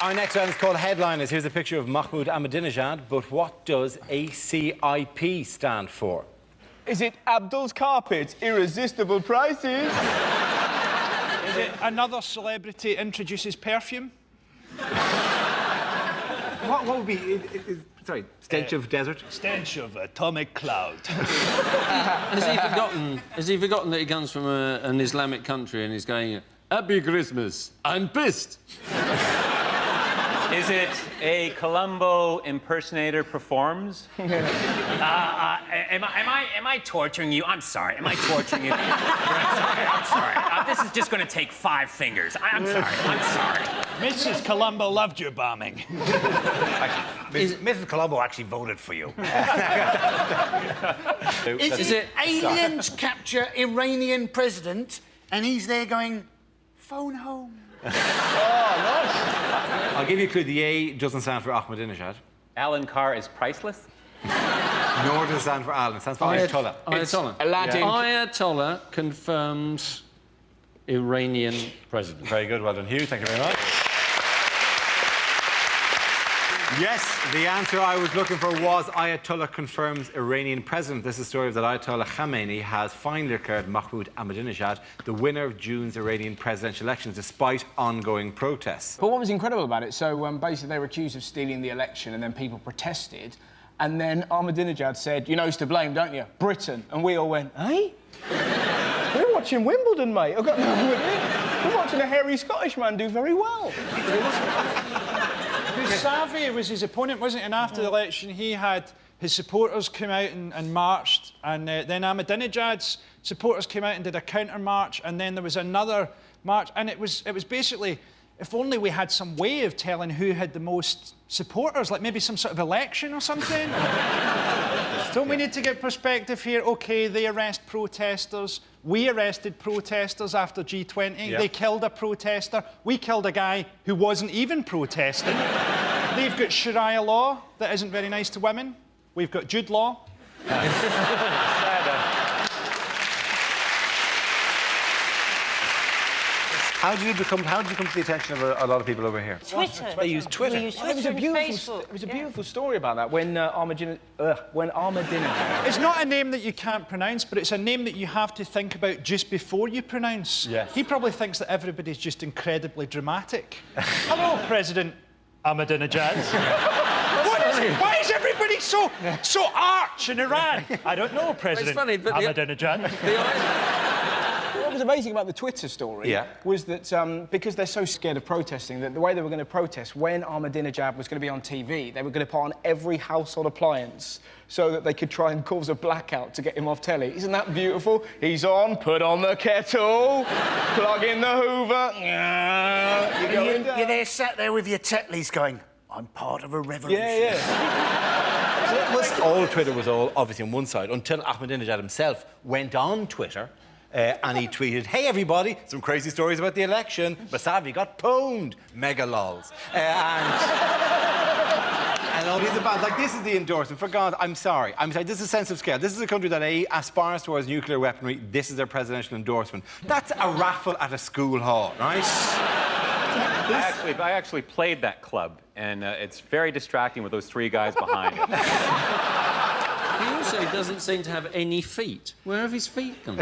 Our next round is called Headliners. Here's a picture of Mahmoud Ahmadinejad, but what does ACIP stand for? Is it Abdul's Carpets, Irresistible Prices? Is it another celebrity introduces perfume? What would be... sorry, stench of desert? Stench of atomic cloud. Has he forgotten that he comes from an Islamic country and he's going, Happy Christmas, I'm pissed. Is it a Columbo impersonator performs? Am I torturing you? I'm sorry. Am I torturing you? I'm sorry. This is just going to take 5 fingers. I'm sorry. Mrs. Columbo loved your bombing. Mrs. Columbo actually voted for you. Is it aliens capture Iranian president and he's there going, phone home? Oh, nice. I'll give you a clue. The A doesn't stand for Ahmadinejad. Alan Carr is priceless? Nor does it stand for Alan. It stands for Ayatollah. Ayatollah. Aladdin. Ayatollah confirms Iranian president. Very good. Well done, Hugh. Thank you very much. Yes, the answer I was looking for was Ayatollah confirms Iranian president. This is a story that Ayatollah Khamenei has finally declared Mahmoud Ahmadinejad the winner of June's Iranian presidential elections, despite ongoing protests. But what was incredible about it, so basically they were accused of stealing the election and then people protested, and then Ahmadinejad said, you know who's to blame, don't you? Britain. And we all went, eh? We're watching Wimbledon, mate. I've got no idea. We're watching a hairy Scottish man do very well. Savvy was his opponent, wasn't he? And after the election, he had his supporters come out and marched, and then Ahmadinejad's supporters came out and did a counter-march, and then there was another march, and it was basically, if only we had some way of telling who had the most supporters, like maybe some sort of election or something. Don't we need to get perspective here? OK, they arrest protesters. We arrested protesters after G20. Yep. They killed a protester. We killed a guy who wasn't even protesting. They've got Sharia law that isn't very nice to women. We've got Jude law. How did you come to the attention of a lot of people over here? Twitter. They use Twitter. We use It was Twitter a and beautiful, Facebook. it was a beautiful story about that when Ahmadinejad... It's not a name that you can't pronounce, but it's a name that you have to think about just before you pronounce. Yes. He probably thinks that everybody's just incredibly dramatic. Hello, President Ahmadinejad. Why is everybody so arch in Iran? I don't know, President Ahmadinejad. What was amazing about the Twitter story was that because they're so scared of protesting, that the way they were going to protest, when Ahmadinejad was going to be on TV, they were going to put on every household appliance so that they could try and cause a blackout to get him off telly. Isn't that beautiful? He's on, put on the kettle, plug in the Hoover. You're there sat there with your Tetleys going, I'm part of a revolution. All Twitter was all obviously on one side until Ahmadinejad himself went on Twitter and he tweeted, hey everybody, some crazy stories about the election. Basavi got pwned. Mega lols. And all these are bad. Like, this is the endorsement. For God, I'm sorry. This is a sense of scale. This is a country that aspires towards nuclear weaponry. This is their presidential endorsement. That's a raffle at a school hall, right? I actually played that club, and it's very distracting with those 3 guys behind it. He also doesn't seem to have any feet. Where have his feet gone?